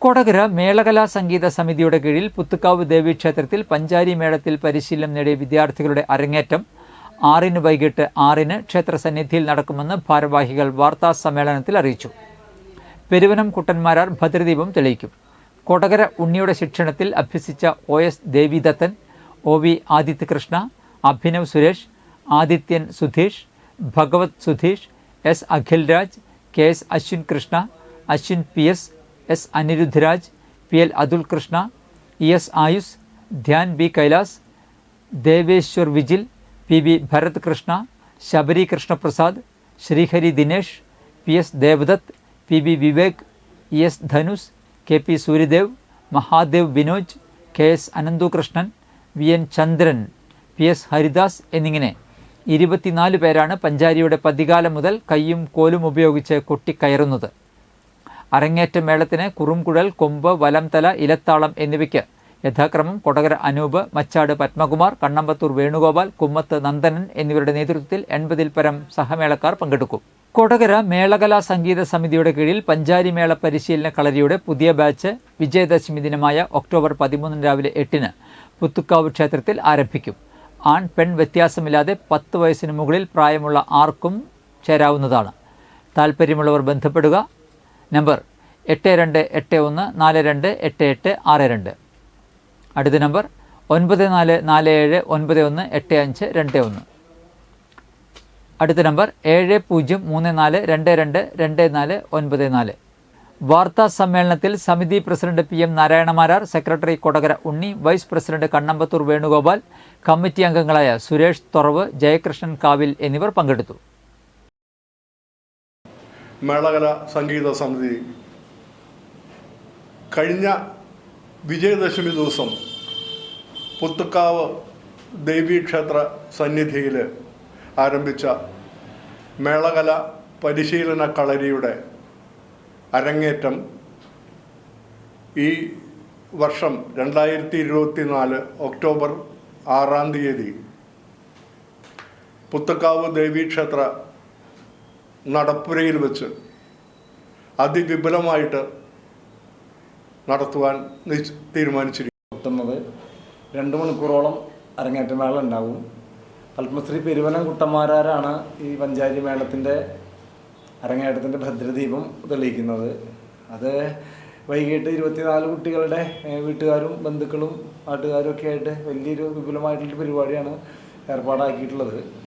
കൊടകര മേളകലാ സംഗീത സമിതിയുടെ കീഴിൽ പുത്തുക്കാവ് ദേവീക്ഷേത്രത്തിൽ പഞ്ചാരി മേളത്തിൽ പരിശീലനം നേടിയ വിദ്യാർത്ഥികളുടെ അരങ്ങേറ്റം 6 വൈകിട്ട് 6 ക്ഷേത്ര സന്നിധിയിൽ നടക്കുമെന്ന് ഭാരവാഹികൾ വാർത്താ സമ്മേളനത്തിൽ അറിയിച്ചു. പെരുവനം കുട്ടന്മാരാർ ഭദ്രദീപം തെളിയിക്കും. കൊടകര ഉണ്ണിയുടെ ശിക്ഷണത്തിൽ അഭ്യസിച്ച OS ദേവിദത്തൻ, OV ആദിത്യ കൃഷ്ണ, അഭിനവ് സുരേഷ്, ആദിത്യൻ സുധീഷ്, ഭഗവത് Sudheesh, S Akhilraj, KS Ashwin Krishna, Ashwin PS, S അനിരുദ്ധരാജ്, PL Atul Krishna, ES Ayus, Dhyan B Kailas, Deveshwar Vijil, PB Bharat Krishna, Sabari Krishnaprasad, Sreehari Dinesh, PS Devadath, PB Vivek, ES Dhanus, KP Suryadev, Mahadev Binoj, KS Ananthu Krishnan, VN Chandran, PS Haridas എന്നിങ്ങനെ 24 പേരാണ് പഞ്ചാരിയുടെ പതികാലം മുതൽ കയ്യും കോലും ഉപയോഗിച്ച് കൊട്ടിക്കയറുന്നത്. അരങ്ങേറ്റ മേളത്തിന് കുറുംകുഴൽ, കൊമ്പ്, വലംതല, ഇലത്താളം എന്നിവയ്ക്ക് യഥാക്രമം കൊടകര അനൂപ്, മച്ചാട് പത്മകുമാർ, കണ്ണമ്പത്തൂർ വേണുഗോപാൽ, കുമ്മത്ത് നന്ദനൻ എന്നിവരുടെ നേതൃത്വത്തിൽ 80-ൽ പരം സഹമേളക്കാർ പങ്കെടുക്കും. കൊടകര മേളകലാ സംഗീത സമിതിയുടെ കീഴിൽ പഞ്ചാരി മേള പരിശീലന കളരിയുടെ പുതിയ ബാച്ച് വിജയദശമി ദിനമായ ഒക്ടോബർ 13 രാവിലെ 8 പുത്തുക്കാവ് ക്ഷേത്രത്തിൽ ആരംഭിക്കും. ആൺ പെൺ വ്യത്യാസമില്ലാതെ 10 വയസ്സിന് മുകളിൽ പ്രായമുള്ള ആർക്കും ചേരാവുന്നതാണ്. താൽപ്പര്യമുള്ളവർ ബന്ധപ്പെടുക. നമ്പർ 8281428862. അടുത്ത നമ്പർ 9447918521. അടുത്ത നമ്പർ 7034222494. വാർത്താ സമ്മേളനത്തിൽ സമിതി president PM Narayana Marar, secretary Kodakara ഉണ്ണി, vice president Kannampathur Venugopal, committee അംഗങ്ങളായ സുരേഷ് തൊറവ്, ജയകൃഷ്ണൻ കാവിൽ എന്നിവർ പങ്കെടുത്തു. മേളകല സംഗീത സമിതി കഴിഞ്ഞ വിജയദശമി ദിവസം പുത്തുക്കാവ് ദേവീക്ഷേത്ര സന്നിധിയിൽ ആരംഭിച്ച മേളകല പരിശീലന കളരിയുടെ അരങ്ങേറ്റം ഈ വർഷം 2024 ഒക്ടോബർ 6 പുത്തുക്കാവ് ദേവീക്ഷേത്ര നടപ്പുരയിൽ വെച്ച് അതിവിപുലമായിട്ട് നടത്തുവാൻ തീരുമാനിച്ചിരിക്കുന്നത്. 2 മണിക്കൂറോളം അരങ്ങേറ്റ മേള ഉണ്ടാവും. പത്മശ്രീ പെരുവനം കുട്ടന്മാരാരാണ് ഈ പഞ്ചാരി മേളത്തിൻ്റെ അരങ്ങേറ്റത്തിൻ്റെ ഭദ്രദീപം തെളിയിക്കുന്നത്. അത് വൈകിട്ട് 24 കുട്ടികളുടെ വീട്ടുകാരും ബന്ധുക്കളും നാട്ടുകാരും ഒക്കെ ആയിട്ട് വലിയൊരു വിപുലമായിട്ടുള്ള പരിപാടിയാണ് ഏർപ്പാടാക്കിയിട്ടുള്ളത്.